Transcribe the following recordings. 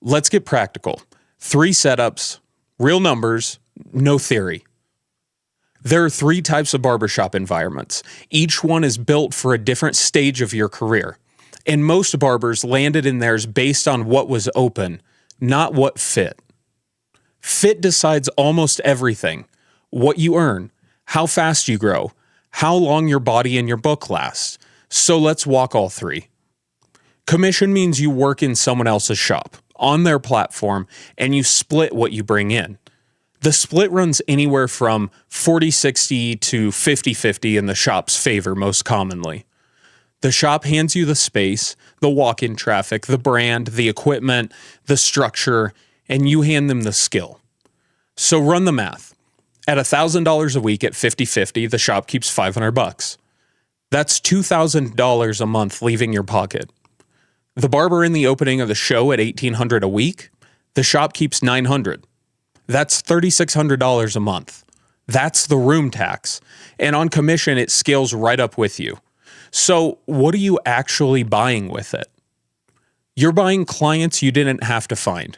Let's get practical. 3 setups, real numbers, no theory. There are 3 types of barbershop environments. Each one is built for a different stage of your career. And most barbers landed in theirs based on what was open, not what fit. Fit decides almost everything. What you earn, how fast you grow, how long your body and your book last. So let's walk all 3. Commission means you work in someone else's shop, on their platform, and you split what you bring in. The split runs anywhere from 40-60 to 50-50 in the shop's favor most commonly. The shop hands you the space, the walk-in traffic, the brand, the equipment, the structure, and you hand them the skill. So run the math. At $1,000 a week at 50-50, the shop keeps $500. That's $2,000 a month leaving your pocket. The barber in the opening of the show at $1,800 a week, the shop keeps $900. That's $3,600 a month. That's the room tax. And on commission, it scales right up with you. So what are you actually buying with it? You're buying clients you didn't have to find.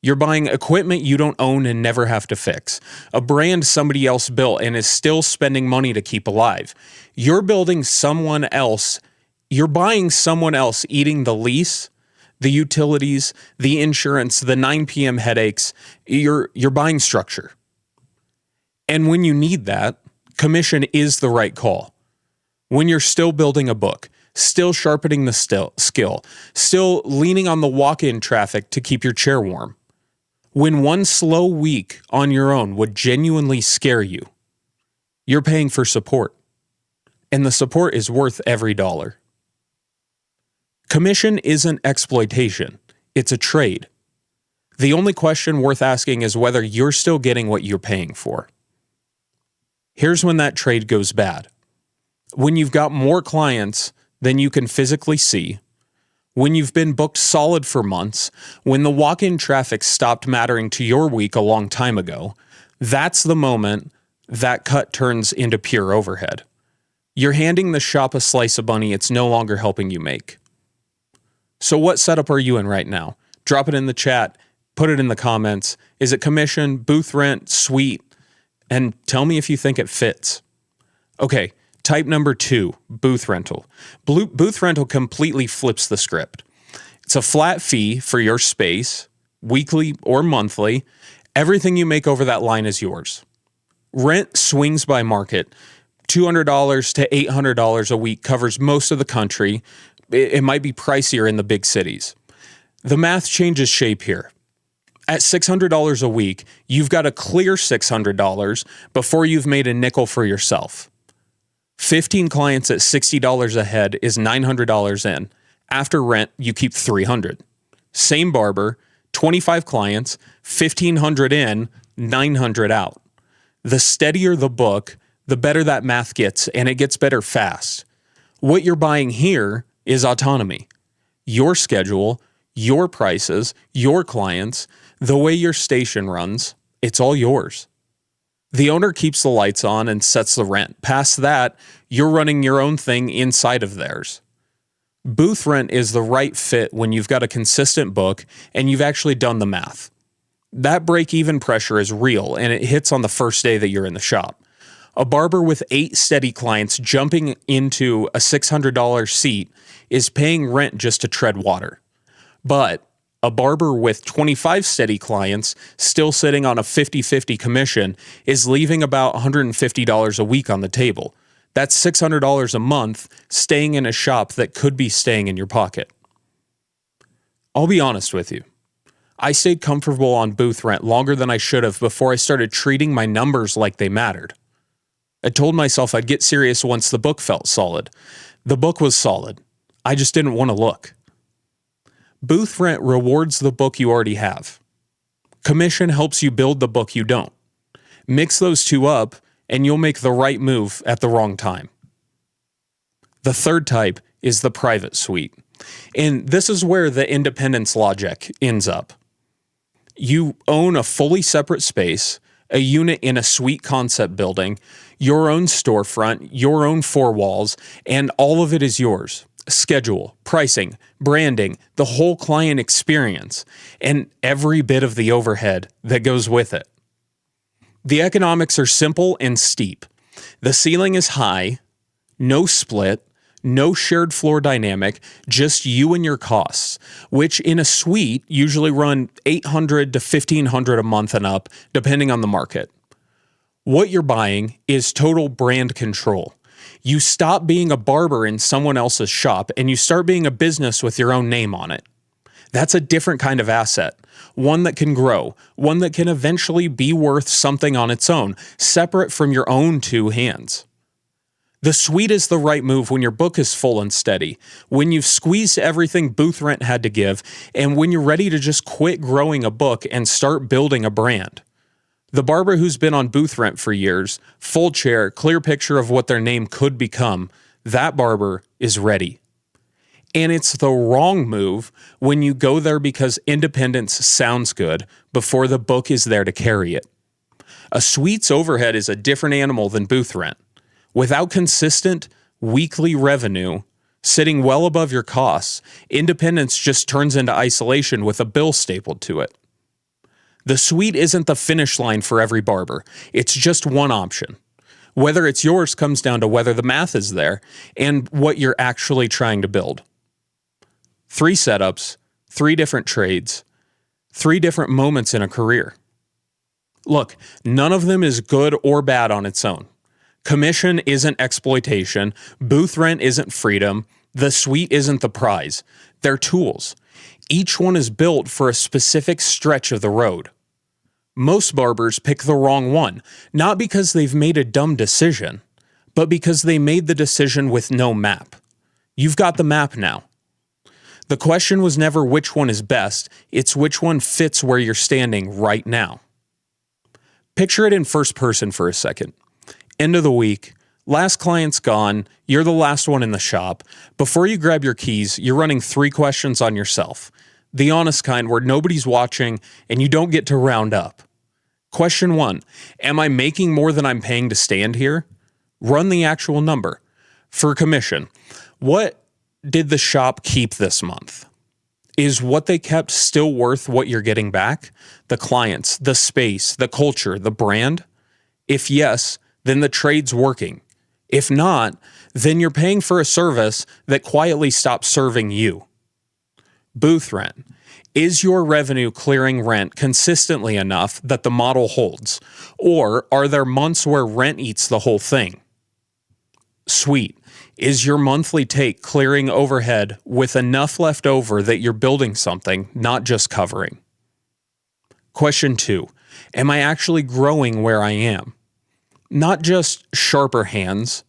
You're buying equipment you don't own and never have to fix. A brand somebody else built and is still spending money to keep alive. You're building someone else. You're buying someone else eating the lease, the utilities, the insurance, the 9 p.m. headaches. You're buying structure. And when you need that, commission is the right call. When you're still building a book, still sharpening the skill, still leaning on the walk-in traffic to keep your chair warm. When one slow week on your own would genuinely scare you, you're paying for support. And the support is worth every dollar. Commission isn't exploitation. It's a trade. The only question worth asking is whether you're still getting what you're paying for. Here's when that trade goes bad. When you've got more clients than you can physically see, when you've been booked solid for months, when the walk-in traffic stopped mattering to your week a long time ago, that's the moment that cut turns into pure overhead. You're handing the shop a slice of money it's no longer helping you make. So what setup are you in right now? Drop it in the chat, put it in the comments. Is it commission, booth rent, suite? And tell me if you think it fits. Okay. Type number 2, booth rental. Booth rental completely flips the script. It's a flat fee for your space, weekly or monthly. Everything you make over that line is yours. Rent swings by market. $200 to $800 a week covers most of the country. It might be pricier in the big cities. The math changes shape here. At $600 a week, you've got a clear $600 before you've made a nickel for yourself. 15 clients at $60 a head is $900 in. After rent, you keep $300. Same barber, 25 clients, $1,500 in, $900 out. The steadier the book, the better that math gets, and it gets better fast. What you're buying here is autonomy. Your schedule, your prices, your clients, the way your station runs, it's all yours. The owner keeps the lights on and sets the rent. Past that, you're running your own thing inside of theirs. Booth rent is the right fit when you've got a consistent book and you've actually done the math. That break-even pressure is real and it hits on the first day that you're in the shop. A barber with 8 steady clients jumping into a $600 seat is paying rent just to tread water. But a barber with 25 steady clients still sitting on a 50-50 commission is leaving about $150 a week on the table. That's $600 a month staying in a shop that could be staying in your pocket. I'll be honest with you. I stayed comfortable on booth rent longer than I should have before I started treating my numbers like they mattered. I told myself I'd get serious once the book felt solid. The book was solid. I just didn't want to look. Booth rent rewards the book you already have. Commission helps you build the book you don't. Mix those two up, and you'll make the right move at the wrong time. The third type is the private suite. And this is where the independence logic ends up. You own a fully separate space, a unit in a suite concept building, your own storefront, your own 4 walls, and all of it is yours. schedule, pricing, branding, the whole client experience, and every bit of the overhead that goes with it. The economics are simple and steep. The ceiling is high, no split, no shared floor dynamic, just you and your costs, which in a suite usually run $800 to $1,500 a month and up, depending on the market. What you're buying is total brand control. You stop being a barber in someone else's shop and you start being a business with your own name on it. That's a different kind of asset, one that can grow, one that can eventually be worth something on its own, separate from your own two hands. The suite is the right move when your book is full and steady, when you've squeezed everything booth rent had to give, and when you're ready to just quit growing a book and start building a brand. The barber who's been on booth rent for years, full chair, clear picture of what their name could become, that barber is ready. And it's the wrong move when you go there because independence sounds good before the book is there to carry it. A suite's overhead is a different animal than booth rent. Without consistent weekly revenue sitting well above your costs, independence just turns into isolation with a bill stapled to it. The suite isn't the finish line for every barber. It's just one option. Whether it's yours comes down to whether the math is there and what you're actually trying to build. 3 setups, 3 different trades, 3 different moments in a career. Look, none of them is good or bad on its own. Commission isn't exploitation, booth rent isn't freedom, the suite isn't the prize. They're tools. Each one is built for a specific stretch of the road. Most barbers pick the wrong one, not because they've made a dumb decision, but because they made the decision with no map. You've got the map now. The question was never which one is best, it's which one fits where you're standing right now. Picture it in first person for a second. End of the week, last client's gone, you're the last one in the shop. Before you grab your keys, you're running 3 questions on yourself. The honest kind where nobody's watching and you don't get to round up. Question 1, am I making more than I'm paying to stand here? Run the actual number. For commission, what did the shop keep this month? Is what they kept still worth what you're getting back? The clients, the space, the culture, the brand? If yes, then the trade's working. If not, then you're paying for a service that quietly stops serving you. Booth rent. Is your revenue clearing rent consistently enough that the model holds? Or are there months where rent eats the whole thing? Suite. Is your monthly take clearing overhead with enough left over that you're building something, not just covering? Question 2. Am I actually growing where I am? Not just sharper hands,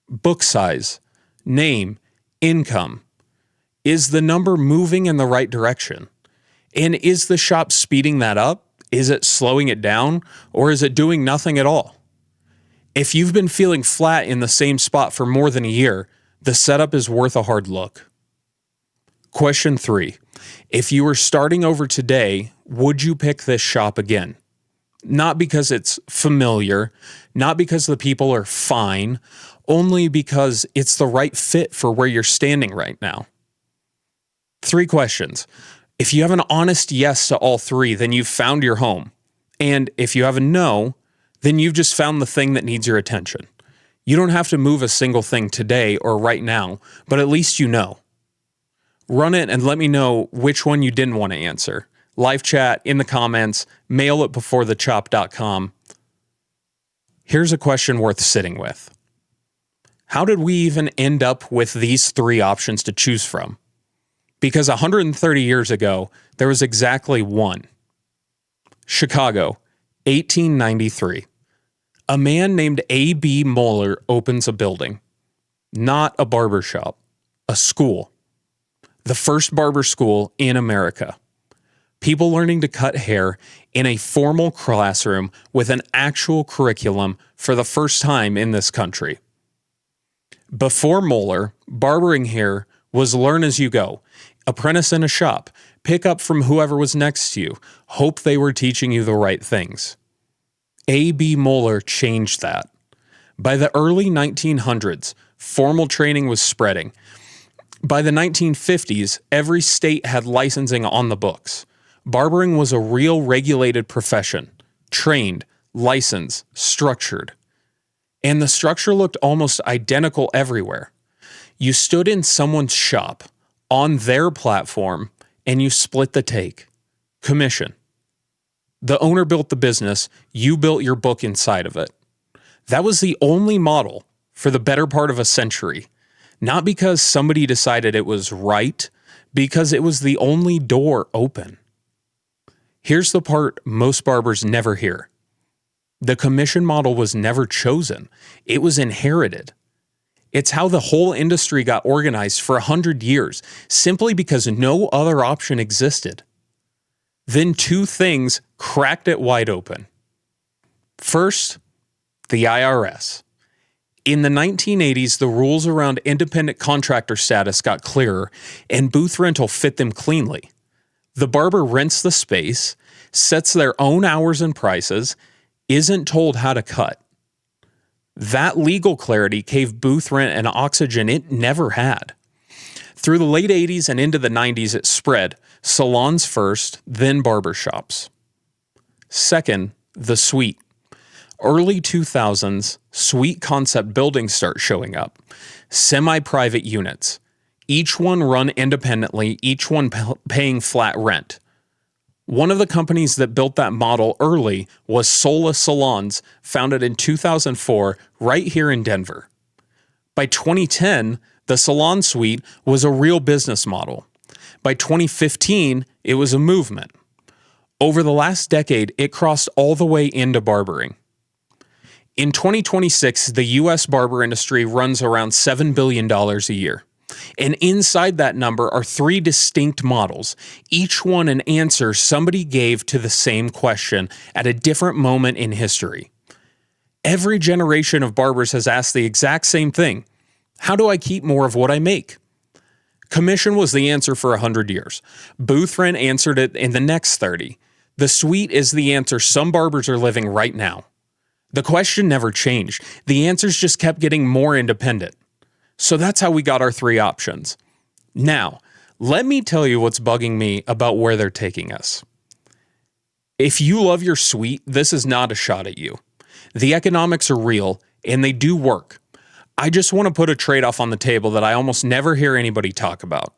book size, name, income. Is the number moving in the right direction? And is the shop speeding that up? Is it slowing it down? Or is it doing nothing at all? If you've been feeling flat in the same spot for more than a year, the setup is worth a hard look. Question 3. If you were starting over today, would you pick this shop again? Not because it's familiar, not because the people are fine, only because it's the right fit for where you're standing right now. 3 questions. If you have an honest yes to all 3, then you've found your home. And if you have a no, then you've just found the thing that needs your attention. You don't have to move a single thing today or right now, but at least you know. Run it and let me know which one you didn't want to answer. Live chat, in the comments, mail it beforethechop.com. Here's a question worth sitting with. How did we even end up with these 3 options to choose from? Because 130 years ago, there was exactly one. Chicago, 1893. A man named A.B. Moeller opens a building. Not a barbershop, a school. The first barber school in America. People learning to cut hair in a formal classroom with an actual curriculum for the first time in this country. Before Moeller, barbering hair was learn as you go, apprentice in a shop, pick up from whoever was next to you, hope they were teaching you the right things. A.B. Moeller changed that. By the early 1900s, formal training was spreading. By the 1950s, every state had licensing on the books. Barbering was a real regulated profession, trained, licensed, structured. And the structure looked almost identical everywhere. You stood in someone's shop, on their platform, and you split the take. Commission. The owner built the business, you built your book inside of it. That was the only model for the better part of a century. Not because somebody decided it was right, because it was the only door open. Here's the part most barbers never hear. The commission model was never chosen. It was inherited. It's how the whole industry got organized for 100 years, simply because no other option existed. Then two things cracked it wide open. First, the IRS. In the 1980s, the rules around independent contractor status got clearer, and booth rental fit them cleanly. The barber rents the space, sets their own hours and prices, isn't told how to cut. That legal clarity gave booth rent an oxygen it never had. Through the late 80s and into the 90s, it spread. Salons first, then barbershops. Second, the suite. Early 2000s, suite concept buildings start showing up. Semi-private units. Each one run independently, each one paying flat rent. One of the companies that built that model early was Sola Salons, founded in 2004 right here in Denver. By 2010, the salon suite was a real business model. By 2015, it was a movement. Over the last decade, it crossed all the way into barbering. In 2026, the U.S. barber industry runs around $7 billion a year. And inside that number are three distinct models, each one an answer somebody gave to the same question at a different moment in history. Every generation of barbers has asked the exact same thing. How do I keep more of what I make? Commission was the answer for 100 years. Booth rent answered it in the next 30. The suite is the answer some barbers are living right now. The question never changed. The answers just kept getting more independent. So that's how we got our three options. Now, let me tell you what's bugging me about where they're taking us. If you love your suite, this is not a shot at you. The economics are real, and they do work. I just want to put a trade-off on the table that I almost never hear anybody talk about.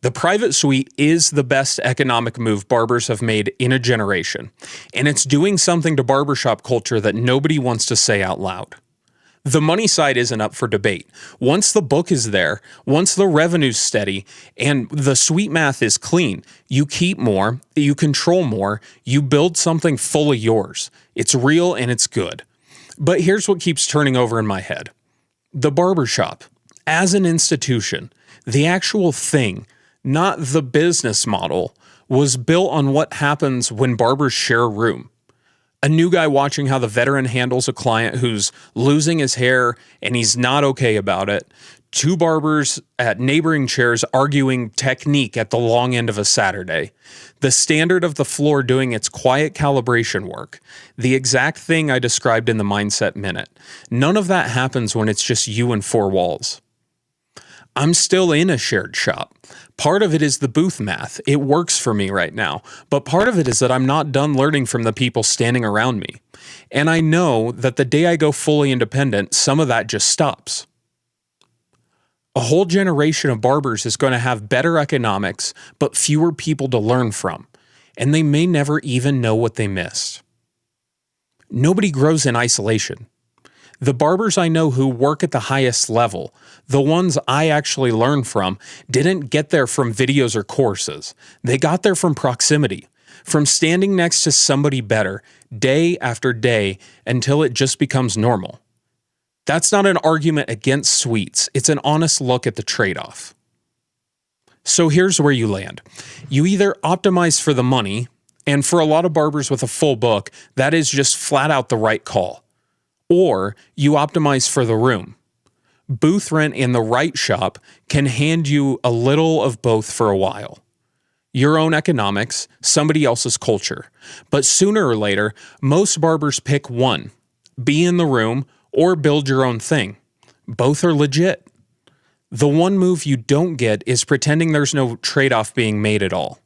The private suite is the best economic move barbers have made in a generation, and it's doing something to barbershop culture that nobody wants to say out loud. The money side isn't up for debate. Once the book is there, once the revenue's steady, and the suite math is clean, you keep more, you control more, you build something fully yours. It's real and it's good. But here's what keeps turning over in my head. The barbershop, as an institution, the actual thing, not the business model, was built on what happens when barbers share a room. A new guy watching how the veteran handles a client who's losing his hair and he's not okay about it. Two barbers at neighboring chairs arguing technique at the long end of a Saturday. The standard of the floor doing its quiet calibration work. The exact thing I described in the Mindset Minute. None of that happens when it's just you and four walls. I'm still in a shared shop. Part of it is the booth math. It works for me right now. But part of it is that I'm not done learning from the people standing around me. And I know that the day I go fully independent, some of that just stops. A whole generation of barbers is going to have better economics, but fewer people to learn from. And they may never even know what they missed. Nobody grows in isolation. The barbers I know who work at the highest level, the ones I actually learn from, didn't get there from videos or courses. They got there from proximity, from standing next to somebody better, day after day, until it just becomes normal. That's not an argument against suites. It's an honest look at the trade-off. So here's where you land. You either optimize for the money, and for a lot of barbers with a full book, that is just flat out the right call. Or you optimize for the room. Booth rent in the right shop can hand you a little of both for a while. Your own economics, somebody else's culture. But sooner or later, most barbers pick one. Be in the room or build your own thing. Both are legit. The one move you don't get is pretending there's no trade-off being made at all.